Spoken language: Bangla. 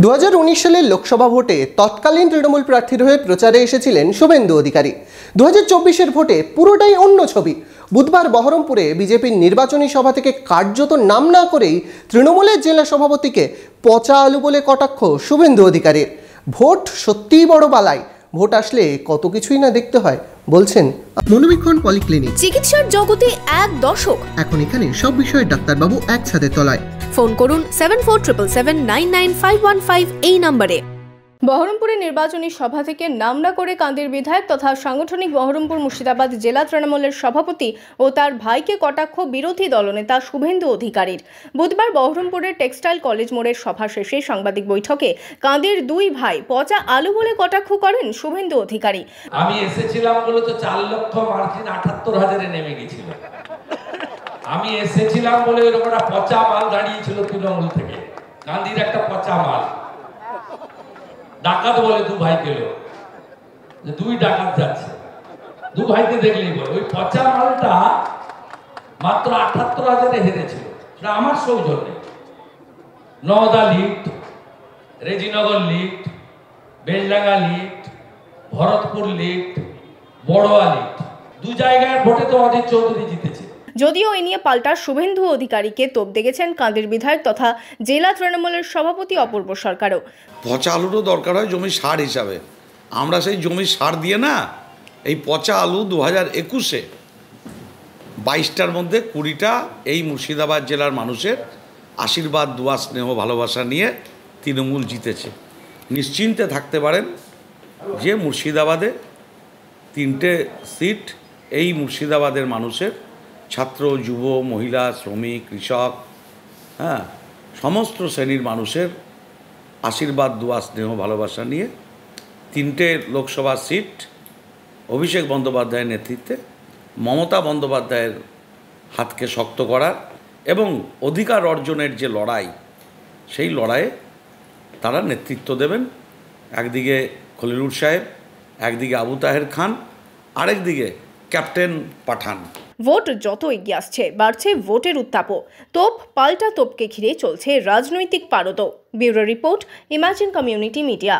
2019 সালের লোকসভা ভোটে তৎকালীন তৃণমূল প্রার্থীর হয়ে প্রচারে এসেছিলেন শুভেন্দু অধিকারী। 2024-এর ভোটে পুরোটাই অন্য ছবি। বুধবার বহরমপুরে বিজেপির নির্বাচনী সভা থেকে কার্যত নাম না করেই তৃণমূলের জেলা সভাপতিকে পচা আলু বলে কটাক্ষ শুভেন্দু অধিকারীর। ভোট সত্যিই বড় বালাই, ভোট আসলে কত কিছুই না দেখতে হয় বলছেন মনোবীক্ষণ পলিক্লিনিক। চিকিৎসার জগতে এক দশক। এখন এখানে সব বিষয়ে ডাক্তারবাবু এক ছাদের তলায়। ফোন করুন 7477799515 এই নম্বরে। বহরমপুরে নির্বাচনী সভা থেকে নাম না করে কান্দির বিধায়ক তথা সাংগঠনিক বহরমপুর মুর্শিদাবাদ জেলা তৃণমূলের সভাপতি ও তার ভাইকে কটাক্ষ বিরোধী দলনেতা শুভেন্দু অধিকারীর। বুধবার বহরমপুরের টেক্সটাইল কলেজ মোড়ের সভা শেষে সাংবাদিক বৈঠকে কান্দির দুই ভাই পচা আলু বলে কটাক্ষ করেন শুভেন্দু অধিকারী। আমি এসেছিলাম বলে তো 4 লক্ষ মার্জিন 78,000-এ নেমে গেছিল। আমি এসেছিলাম বলে এরকম একটা পচা মাল দাঁড়িয়েছিল তৃণমূল থেকে, কান্দির একটা পচা মাল। ডাকাত বলে দু ভাই গেল, যে দুই ডাকাত যাচ্ছে, দু ভাইকে দেখলেই বলে ওই পচা মালটা মাত্র 78,000-এ হেরেছিল। সেটা আমার সৌজন্যে। Nowda lift, Rejinagar lift, Beldanga lift, Bharatpur lift, Baroa lift, দু জায়গায় ভোটে তো অজিত চৌধুরী জিতেছে। যদিও এ নিয়ে পাল্টা শুভেন্দু অধিকারীকে তোপ দেখেছেন কান্দির বিধায়ক তথা জেলা তৃণমূলের সভাপতি অপূর্ব সরকারও। পচা আলুরও দরকার হয় জমির সার হিসাবে। আমরা সেই জমির সার দিয়ে না, এই পচা আলু 2021-এ 22টার মধ্যে 20টা এই মুর্শিদাবাদ জেলার মানুষের আশীর্বাদ, দোয়া, স্নেহ, ভালোবাসা নিয়ে তৃণমূল জিতেছে। নিশ্চিন্তে থাকতে পারেন যে মুর্শিদাবাদে 3টে সিট এই মুর্শিদাবাদের মানুষের, ছাত্র, যুব, মহিলা, শ্রমিক, কৃষক, সমস্ত শ্রেণীর মানুষের আশীর্বাদ, দোয়া, স্নেহ, ভালোবাসা নিয়ে 3টে লোকসভা সিট অভিষেক বন্দ্যোপাধ্যায়ের নেতৃত্বে মমতা বন্দ্যোপাধ্যায়ের হাতকে শক্ত করার এবং অধিকার অর্জনের যে লড়াই, সেই লড়াইয়ে তারা নেতৃত্ব দেবেন। একদিকে খলিলুর সাহেব, একদিকে আবু তাহের খান, আরেকদিকে ক্যাপ্টেন পাঠান। ভোট যত এগিয়ে আসছে বাড়ছে ভোটের উত্তাপও। তোপ পাল্টা তোপকে ঘিরে চলছে রাজনৈতিক পারদও। Bureau report, imagine community media.